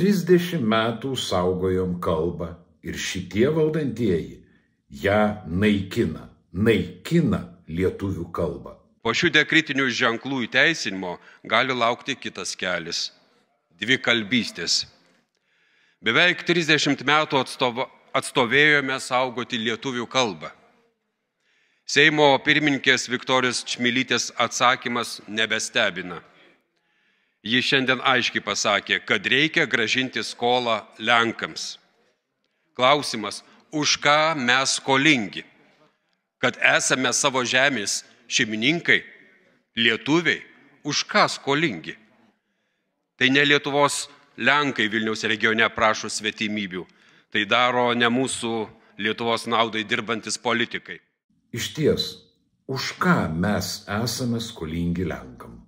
30 metų saugojom kalbą ir šitie valdantieji ją naikina lietuvių kalbą. Po šių diakritinių ženklų įteisinimo gali laukti kitas kelias – dvikalbystės. Beveik 30 metų atstovėjome saugoti lietuvių kalbą. Seimo pirmininkės Viktorijos Čmilytės atsakymas nebestebina. Ji šiandien aiškiai pasakė, kad reikia grąžinti skolą Lenkams. Klausimas, už ką mes skolingi? Kad esame savo žemės šeimininkai, lietuviai, už ką skolingi? Tai ne Lietuvos Lenkai Vilniaus regione prašo svetimybių, tai daro ne mūsų Lietuvos naudai dirbantis politikai. Išties, už ką mes esame skolingi Lenkam?